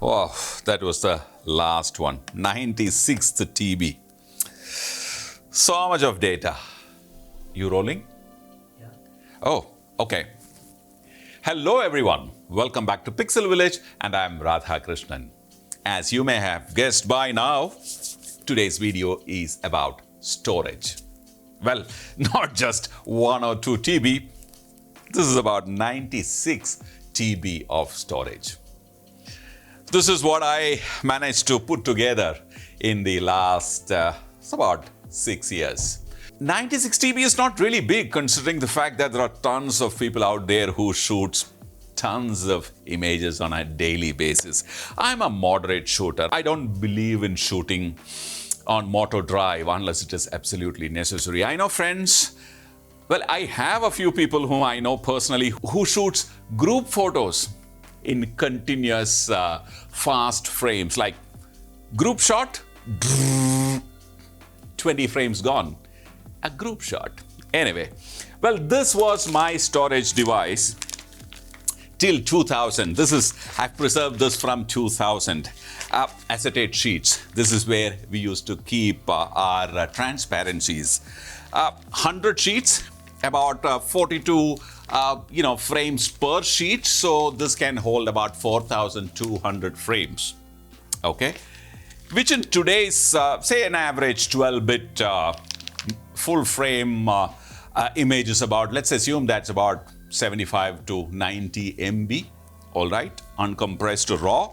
Oh, that was the last one. 96th TB. So much of data. You rolling? Yeah. Oh, okay. Hello everyone. Welcome back to Pixel Village and I'm Radha Krishnan. As you may have guessed by now, today's video is about storage. Well, not just 1 or 2 TB. This is about 96 TB of storage. This is what I managed to put together in the last about 6 years. 96 TB is not really big considering the fact that there are tons of people out there who shoot tons of images on a daily basis. I'm a moderate shooter. I don't believe in shooting on moto drive unless it is absolutely necessary. I know friends, well, I have a few people whom I know personally who shoots group photos in continuous fast frames, like group shot, 20 frames gone. A group shot. Anyway, well, this was my storage device till 2000. I've preserved this from 2000. Acetate sheets. This is where we used to keep our transparencies. 100 sheets, about 42 frames per sheet. So this can hold about 4,200 frames. Okay, which in today's say an average 12-bit full frame image is about, let's assume that's about 75 to 90 MB, all right, uncompressed raw.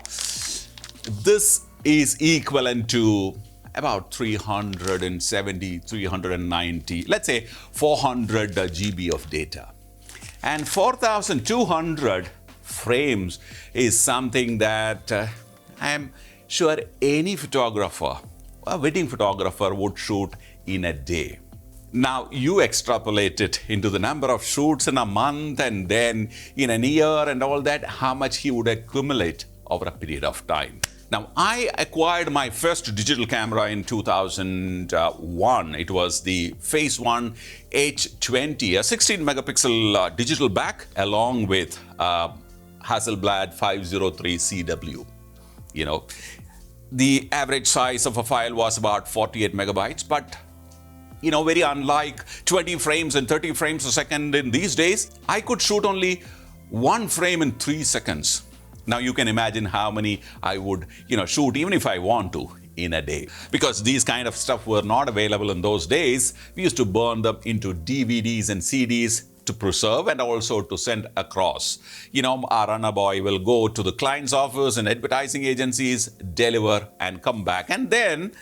This is equivalent to about 370, 390, let's say 400 GB of data. And 4,200 frames is something that I am sure any photographer, a wedding photographer, would shoot in a day. Now you extrapolate it into the number of shoots in a month and then in a year and all that, how much he would accumulate over a period of time. Now I acquired my first digital camera in 2001. It was the Phase 1 H20, a 16 megapixel digital back along with Hasselblad 503 CW. You know, the average size of a file was about 48 megabytes, but you know, very unlike 20 frames and 30 frames a second in these days, I could shoot only one frame in 3 seconds. Now you can imagine how many I would, shoot even if I want to in a day. Because these kind of stuff were not available in those days, we used to burn them into DVDs and CDs to preserve and also to send across. Our runner boy will go to the client's office and advertising agencies, deliver and come back. And then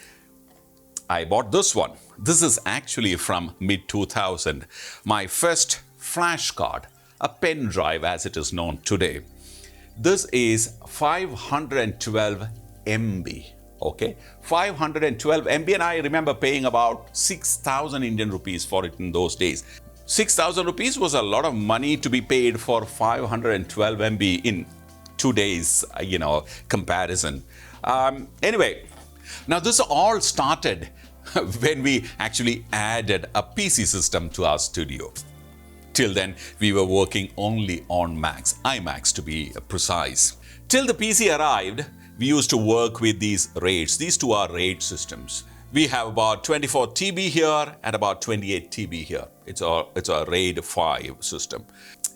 I bought this one. This is actually from mid-2000. My first flash card, a pen drive as it is known today. This is 512 MB, okay? 512 MB, and I remember paying about 6,000 Indian rupees for it in those days. 6,000 rupees was a lot of money to be paid for 512 MB in today's, comparison. Anyway, now this all started when we actually added a PC system to our studio. Till then, we were working only on Macs, iMacs to be precise. Till the PC arrived, we used to work with these RAIDs. These two are RAID systems. We have about 24 TB here and about 28 TB here. It's a RAID 5 system.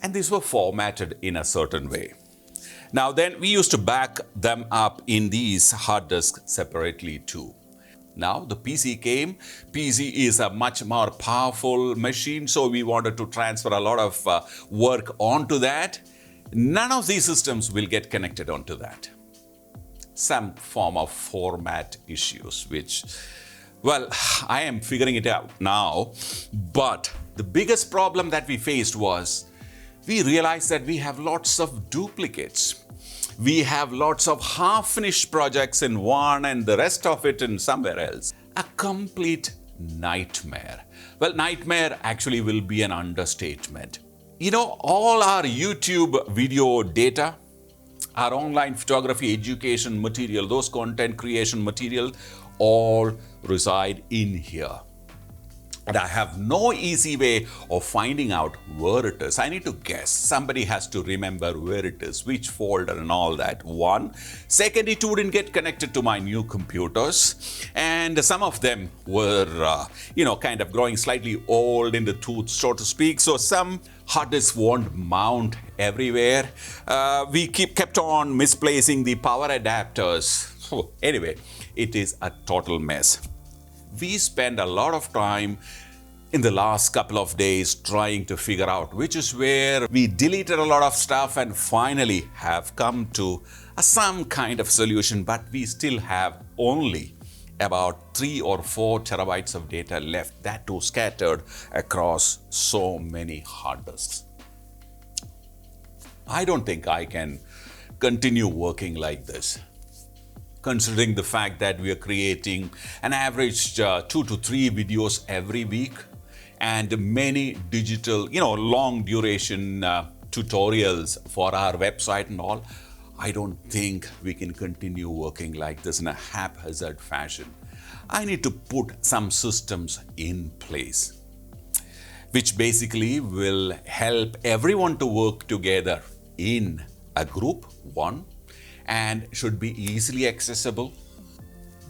And these were formatted in a certain way. Now then, we used to back them up in these hard disks separately too. Now the PC came. PC is a much more powerful machine, so we wanted to transfer a lot of work onto that. None of these systems will get connected onto that. Some form of format issues, which, well, I am figuring it out now. But the biggest problem that we faced was we realized that we have lots of duplicates. We have lots of half-finished projects in one and the rest of it in somewhere else. A complete nightmare. Well, nightmare actually will be an understatement. All our YouTube video data, our online photography education material, those content creation material, all reside in here. And I have no easy way of finding out where it is. I need to guess. Somebody has to remember where it is, which folder and all that. One. Second, it wouldn't get connected to my new computers. And some of them were, kind of growing slightly old in the tooth, so to speak. So some hard disks won't mount everywhere. We kept on misplacing the power adapters. So anyway, it is a total mess. We spend a lot of time in the last couple of days trying to figure out which is where. We deleted a lot of stuff and finally have come to some kind of solution, but we still have only about 3 or 4 terabytes of data left, that too scattered across so many hard disks. I don't think I can continue working like this, considering the fact that we are creating an average 2 to 3 videos every week and many digital, long duration tutorials for our website and all. I don't think we can continue working like this in a haphazard fashion. I need to put some systems in place, which basically will help everyone to work together in a group, one, and should be easily accessible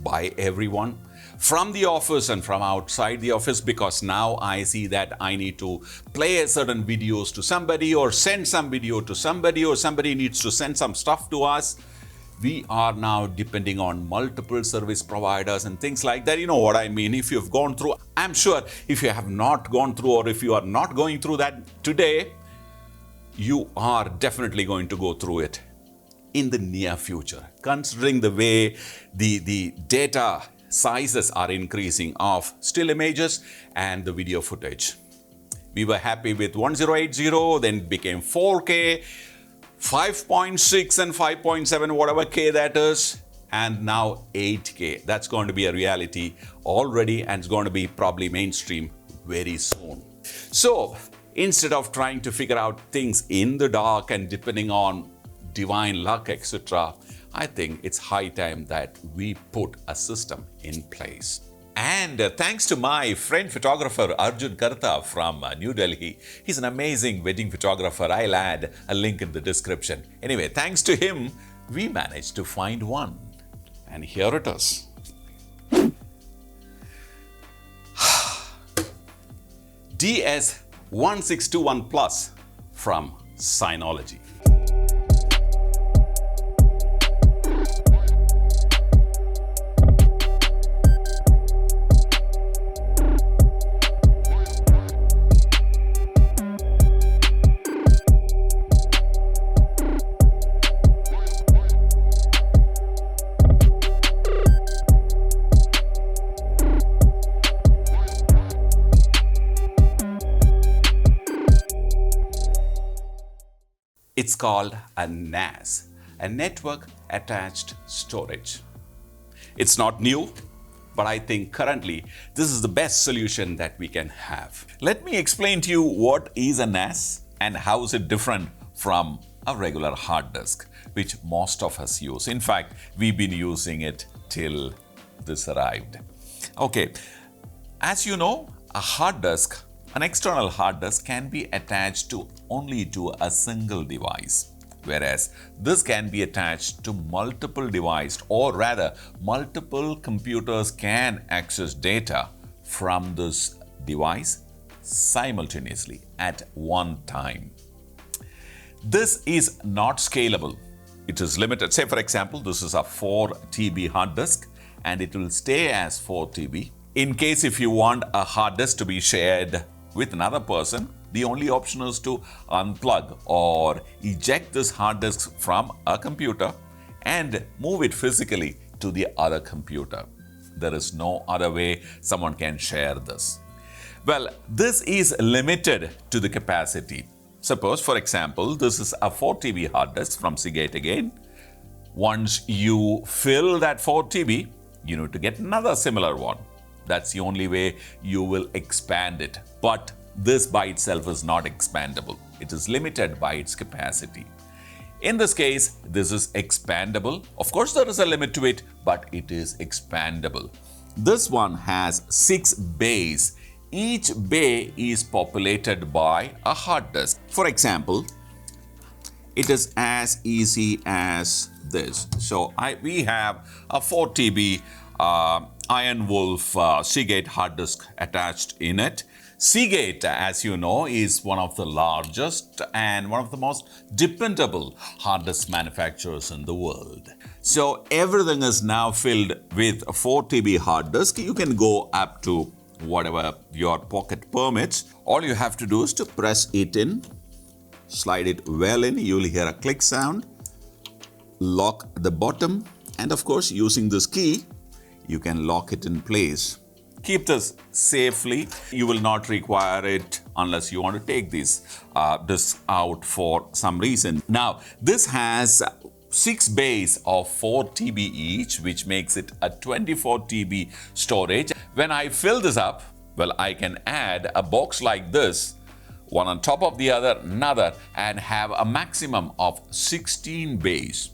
by everyone from the office and from outside the office, because now I see that I need to play certain videos to somebody or send some video to somebody, or somebody needs to send some stuff to us. We are now depending on multiple service providers and things like that. You know what I mean? If you've gone through, I'm sure if you have not gone through, or if you are not going through that today, you are definitely going to go through it in the near future, considering the way the data sizes are increasing of still images and the video footage. We were happy with 1080, then it became 4K, 5.6 and 5.7, whatever K that is, and now 8K. That's going to be a reality already, and it's going to be probably mainstream very soon. So instead of trying to figure out things in the dark and depending on divine luck, etc., I think it's high time that we put a system in place. And thanks to my friend photographer Arjun Kartha from New Delhi. He's an amazing wedding photographer. I'll add a link in the description. Anyway, thanks to him, we managed to find one. And here it is. DS1621 Plus from Synology. It's called a NAS, a network attached storage. It's not new, but I think currently this is the best solution that we can have. Let me explain to you what is a NAS and how is it different from a regular hard disk, which most of us use. In fact, we've been using it till this arrived. Okay, as you know, a hard disk, an external hard disk, can be attached only to a single device, whereas this can be attached to multiple devices, or rather multiple computers can access data from this device simultaneously at one time. This is not scalable. It is limited. Say for example, this is a 4 TB hard disk and it will stay as 4 TB. In case if you want a hard disk to be shared with another person, the only option is to unplug or eject this hard disk from a computer and move it physically to the other computer. There is no other way someone can share this. Well, this is limited to the capacity. Suppose, for example, this is a 4 TB hard disk from Seagate again. Once you fill that 4 TB, you need to get another similar one. That's the only way you will expand it. But this by itself is not expandable. It is limited by its capacity. In this case, this is expandable. Of course, there is a limit to it, but it is expandable. This one has 6 bays each bay is populated by a hard disk. For example, it is as easy as this. So we have a 4 TB Iron Wolf Seagate hard disk attached in it. Seagate, as you know, is one of the largest and one of the most dependable hard disk manufacturers in the world. So everything is now filled with a 4 TB hard disk. You can go up to whatever your pocket permits. All you have to do is to press it in, slide it well in. You'll hear a click sound, lock the bottom, and of course, using this key, you can lock it in place. Keep this safely. You will not require it unless you want to take this out for some reason. Now, this has 6 bays of 4 TB each, which makes it a 24 TB storage. When I fill this up, well, I can add a box like this, one on top of the other, another, and have a maximum of 16 bays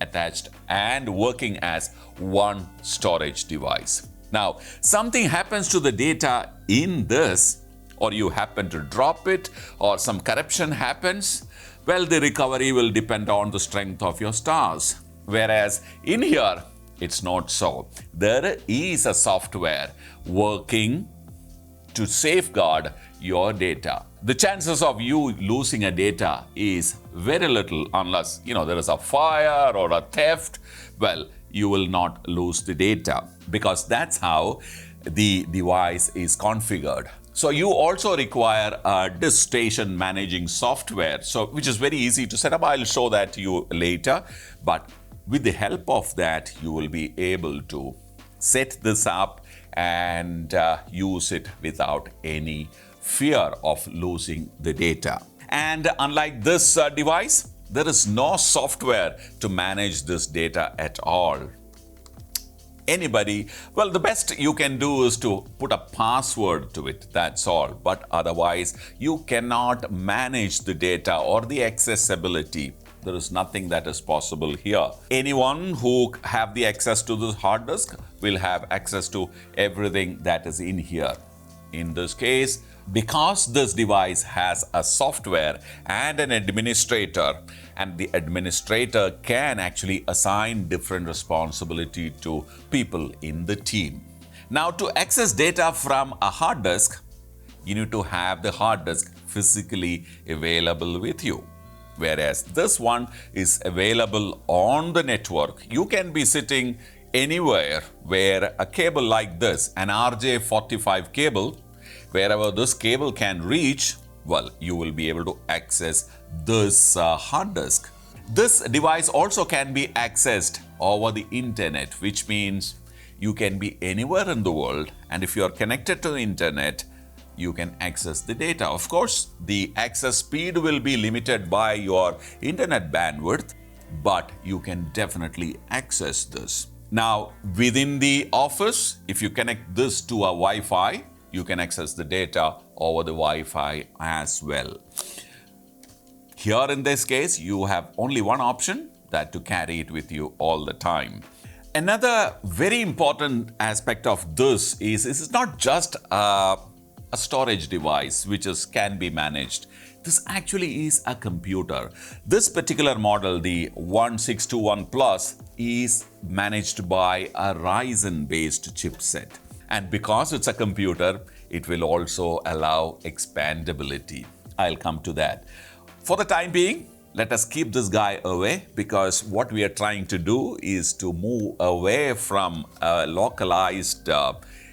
attached and working as one storage device. Now, something happens to the data in this, or you happen to drop it, or some corruption happens, well, the recovery will depend on the strength of your stars. Whereas in here, it's not so. There is a software working to safeguard your data. The chances of you losing a data is very little unless, there is a fire or a theft. Well, you will not lose the data because that's how the device is configured. So you also require a disk station managing software, which is very easy to set up. I'll show that to you later. But with the help of that, you will be able to set this up and use it without any fear of losing the data. And unlike this device, there is no software to manage this data at all. The best you can do is to put a password to it, that's all. But otherwise, you cannot manage the data or the accessibility. There is nothing that is possible here. Anyone who have the access to this hard disk will have access to everything that is in here. In this case, because this device has a software and an administrator, and the administrator can actually assign different responsibility to people in the team. Now, to access data from a hard disk, you need to have the hard disk physically available with you. Whereas this one is available on the network. You can be sitting anywhere where a cable like this, an RJ45 cable, wherever this cable can reach, well, you will be able to access this hard disk. This device also can be accessed over the internet, which means you can be anywhere in the world, and if you are connected to the internet, you can access the data. Of course, the access speed will be limited by your internet bandwidth, but you can definitely access this. Now, within the office, if you connect this to a Wi-Fi, you can access the data over the Wi-Fi as well. Here in this case, you have only one option, that to carry it with you all the time. Another very important aspect of this is it's not just a storage device which can be managed. This actually is a computer. This particular model, the 1621 Plus, is managed by a Ryzen-based chipset. And because it's a computer, it will also allow expandability. I'll come to that. For the time being, let us keep this guy away, because what we are trying to do is to move away from a localized,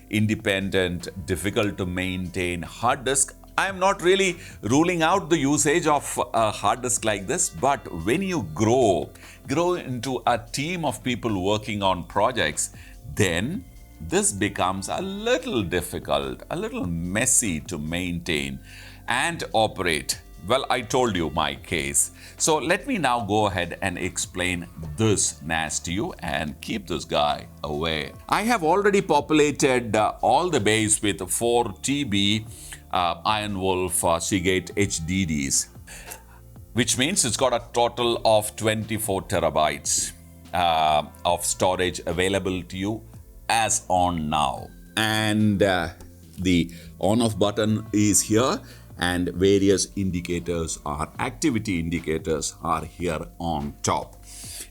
independent, difficult to maintain hard disk. I am not really ruling out the usage of a hard disk like this, but when you grow into a team of people working on projects, then this becomes a little difficult, a little messy to maintain and operate. Well, I told you my case. So let me now go ahead and explain this NAS to you and keep this guy away. I have already populated all the bays with 4 TB Iron Wolf Seagate HDDs, which means it's got a total of 24 terabytes of storage available to you as on now. And The on-off button is here, and various indicators or activity indicators are here on top.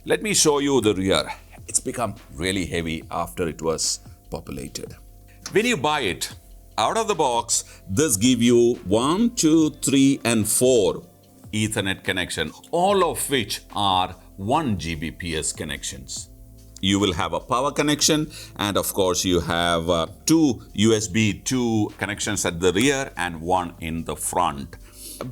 Let me show you the rear. It's become really heavy after it was populated. When you buy it out of the box, this gives you 1, 2, 3, and 4 Ethernet connection, all of which are 1 Gbps connections. You will have a power connection, and of course you have 2 USB 2 connections at the rear and 1 in the front.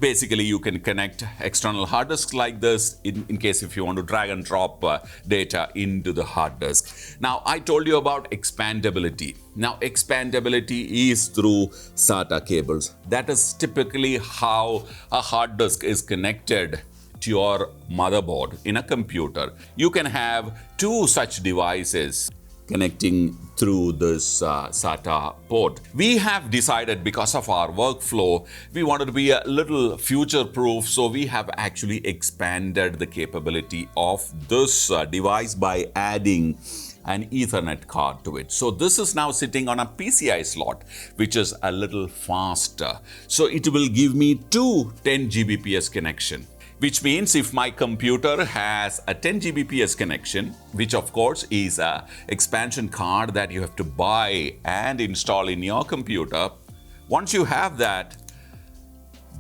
Basically, you can connect external hard disks like this in case if you want to drag and drop data into the hard disk. Now, I told you about expandability. Now, expandability is through SATA cables. That is typically how a hard disk is connected to your motherboard in a computer. You can have 2 such devices connecting through this SATA port. We have decided, because of our workflow, we wanted to be a little future-proof, so we have actually expanded the capability of this device by adding an Ethernet card to it. So this is now sitting on a PCI slot, which is a little faster. So it will give me 2 10 Gbps connection. Which means if my computer has a 10 Gbps connection, which of course is an expansion card that you have to buy and install in your computer, once you have that,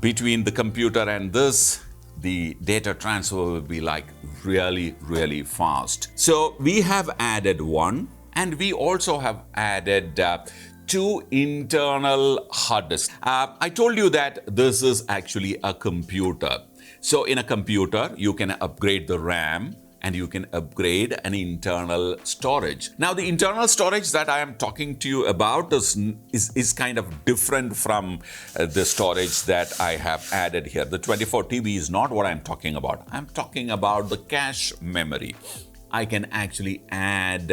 between the computer and this, the data transfer will be like really, really fast. So we have added 1, and we also have added 2 internal hard disks. I told you that this is actually a computer. So in a computer, you can upgrade the RAM and you can upgrade an internal storage. Now, the internal storage that I am talking to you about is kind of different from the storage that I have added here. The 24 TB is not what I'm talking about. I'm talking about the cache memory. I can actually add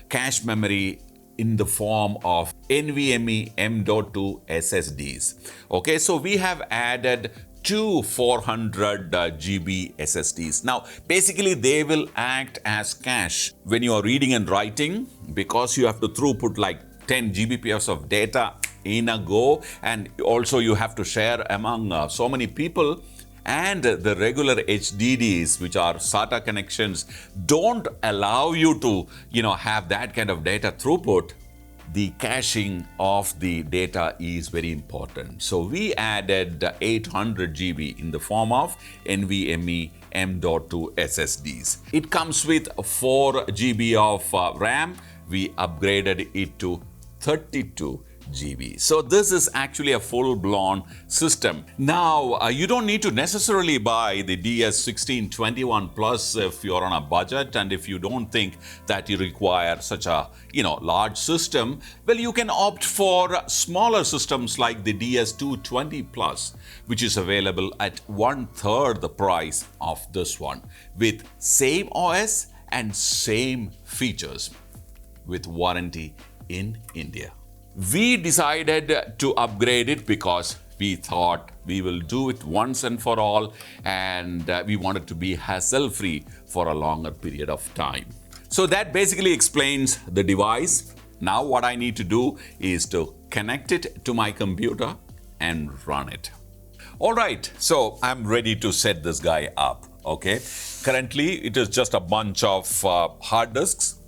cache memory in the form of NVMe M.2 SSDs. Okay, so we have added 2 400 GB SSDs. Now, basically, they will act as cache when you are reading and writing, because you have to throughput like 10 Gbps of data in a go, and also you have to share among so many people. And the regular HDDs, which are SATA connections, don't allow you to, have that kind of data throughput. The caching of the data is very important. So we added 800 GB in the form of NVMe M.2 SSDs. It comes with 4 GB of RAM. We upgraded it to 32 GB. So this is actually a full-blown system. Now, you don't need to necessarily buy the DS1621 Plus if you're on a budget, and if you don't think that you require such a large system. Well, you can opt for smaller systems like the DS220 Plus, which is available at 1/3 the price of this one, with same OS and same features, with warranty in India. We decided to upgrade it because we thought we will do it once and for all, and we wanted to be hassle-free for a longer period of time. So that basically explains the device. Now what I need to do is to connect it to my computer and run it. All right, so I'm ready to set this guy up, okay? Currently, it is just a bunch of hard disks.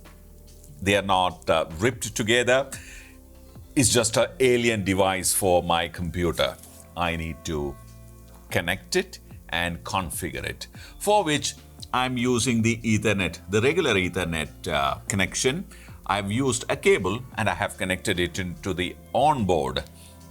They are not ripped together. It's just an alien device for my computer. I need to connect it and configure it, for which I'm using the Ethernet, the regular Ethernet connection. I've used a cable and I have connected it into the onboard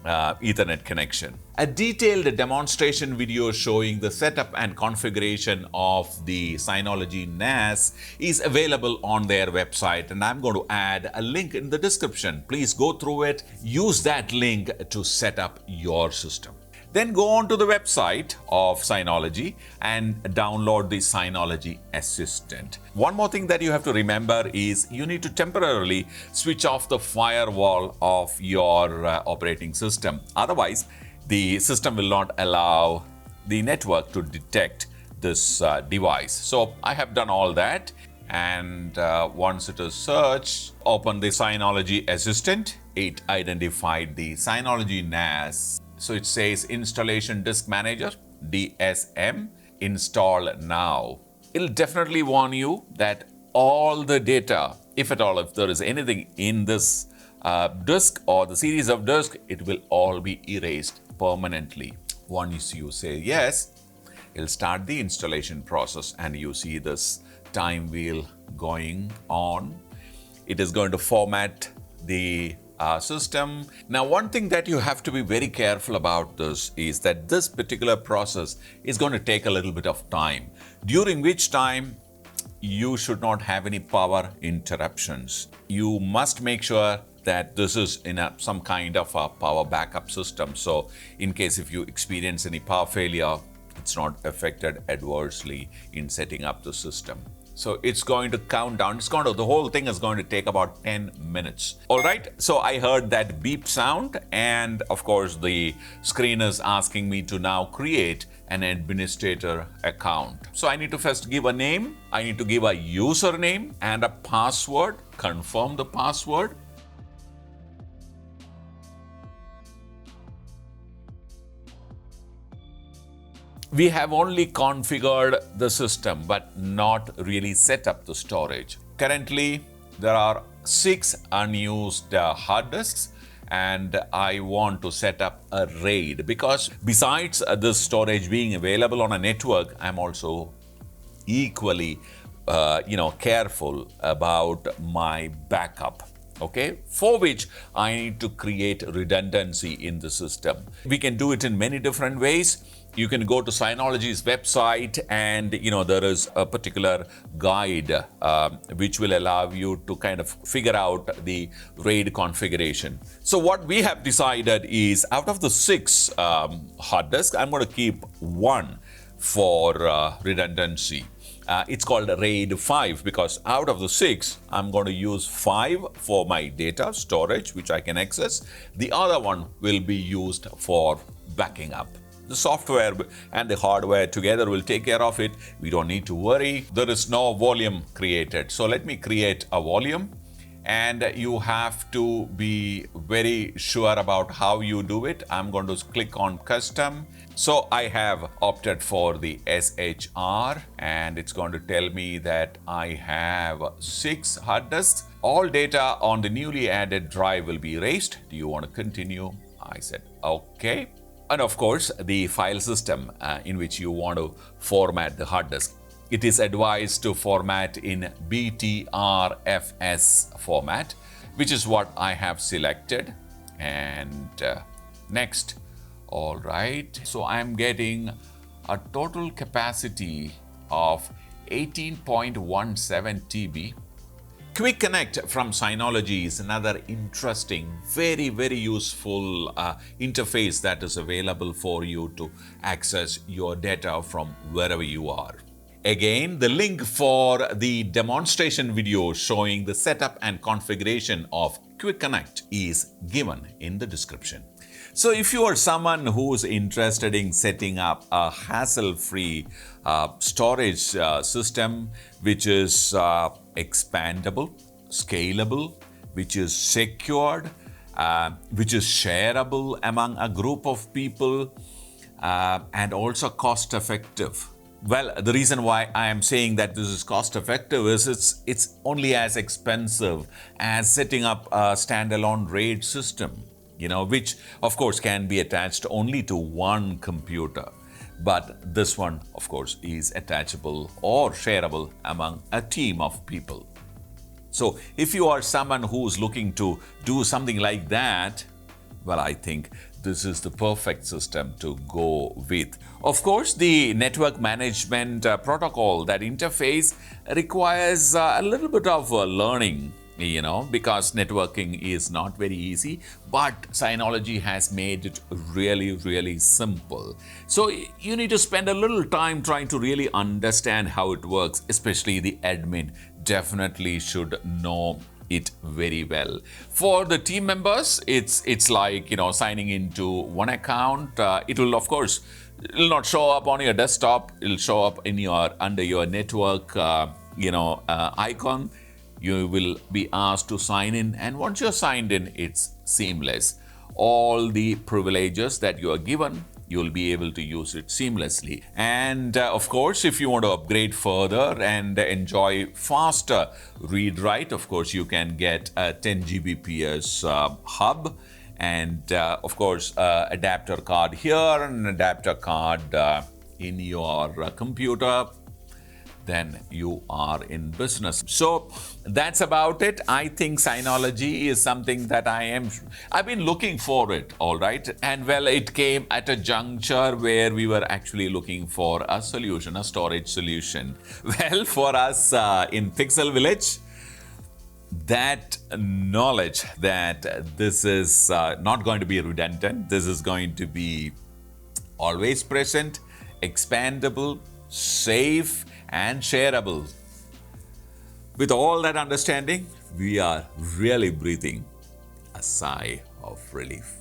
Ethernet connection. A detailed demonstration video showing the setup and configuration of the Synology NAS is available on their website, and I'm going to add a link in the description. Please go through it, use that link to set up your system. Then go on to the website of Synology and download the Synology Assistant. One more thing that you have to remember is you need to temporarily switch off the firewall of your operating system. Otherwise, the system will not allow the network to detect this device. So I have done all that. And once it is searched, open the Synology Assistant it identified the Synology NAS. So it says Installation Disk Manager, DSM, install now. It'll definitely warn you that all the data, if at all, if there is anything in this disk or the series of disk, it will all be erased permanently. Once you say yes, it'll start the installation process and you see this time wheel going on. It is going to format the system. Now, one thing that you have to be very careful about this is that this particular process is going to take a little bit of time, during which time you should not have any power interruptions. You must make sure that this is in some kind of a power backup system. So in case if you experience any power failure, it's not affected adversely in setting up the system. So it's going to count down. The whole thing is going to take about 10 minutes. All right. So I heard that beep sound, and of course the screen is asking me to now create an administrator account. So I need to first give a name. I need to give a username and a password, confirm the password. We have only configured the system, but not really set up the storage. Currently, there are 6 unused hard disks, and I want to set up a RAID because besides this storage being available on a network, I'm also equally careful about my backup. Okay, for which I need to create redundancy in the system. We can do it in many different ways. You can go to Synology's website and there is a particular guide which will allow you to kind of figure out the RAID configuration. So what we have decided is out of the 6 hard disks, I'm going to keep 1 for redundancy. It's called RAID 5 because out of the 6, I'm going to use 5 for my data storage, which I can access. The other one will be used for backing up. The software and the hardware together will take care of it. We don't need to worry. There is no volume created. So let me create a volume, and you have to be very sure about how you do it. I'm going to click on custom. So I have opted for the SHR, and it's going to tell me that I have 6 hard disks. All data on the newly added drive will be erased. Do you want to continue? I said, okay. And of course, the file system in which you want to format the hard disk. It is advised to format in BTRFS format, which is what I have selected. And next. All right. So I'm getting a total capacity of 18.17 TB. QuickConnect from Synology is another interesting, very, very useful interface that is available for you to access your data from wherever you are. Again, the link for the demonstration video showing the setup and configuration of QuickConnect is given in the description. So if you are someone who's interested in setting up a hassle-free storage system which is expandable, scalable, which is secured, which is shareable among a group of people, and also cost-effective. Well, the reason why I am saying that this is cost-effective is it's only as expensive as setting up a standalone RAID system, which of course can be attached only to one computer. But this one, of course, is attachable or shareable among a team of people. So if you are someone who's looking to do something like that, well, I think this is the perfect system to go with. Of course, the network management protocol, that interface requires a little bit of learning, because networking is not very easy, but Synology has made it really, really simple. So you need to spend a little time trying to really understand how it works, especially the admin definitely should know it very well. For the team members, it's like, signing into one account. It will, of course, it will not show up on your desktop. It will show up in under your network, icon. You will be asked to sign in, and once you're signed in, it's seamless. All the privileges that you are given, you'll be able to use it seamlessly. And of course, if you want to upgrade further and enjoy faster read-write, of course, you can get a 10 Gbps hub, and of course, adapter card here and an adapter card in your computer. Then you are in business. So that's about it. I think Synology is something that I've been looking for it, all right? And well, it came at a juncture where we were actually looking for a solution, a storage solution. Well, for us in Pixel Viilage, that knowledge that this is not going to be redundant, this is going to be always present, expandable, safe, and shareable. With all that understanding, we are really breathing a sigh of relief.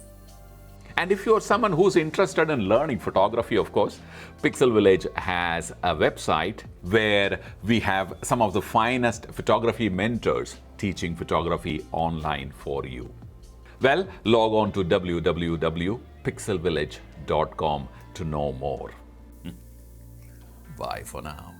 And if you're someone who's interested in learning photography, of course, Pixel Viilage has a website where we have some of the finest photography mentors teaching photography online for you. Well, log on to www.pixelvillage.com to know more. Bye for now.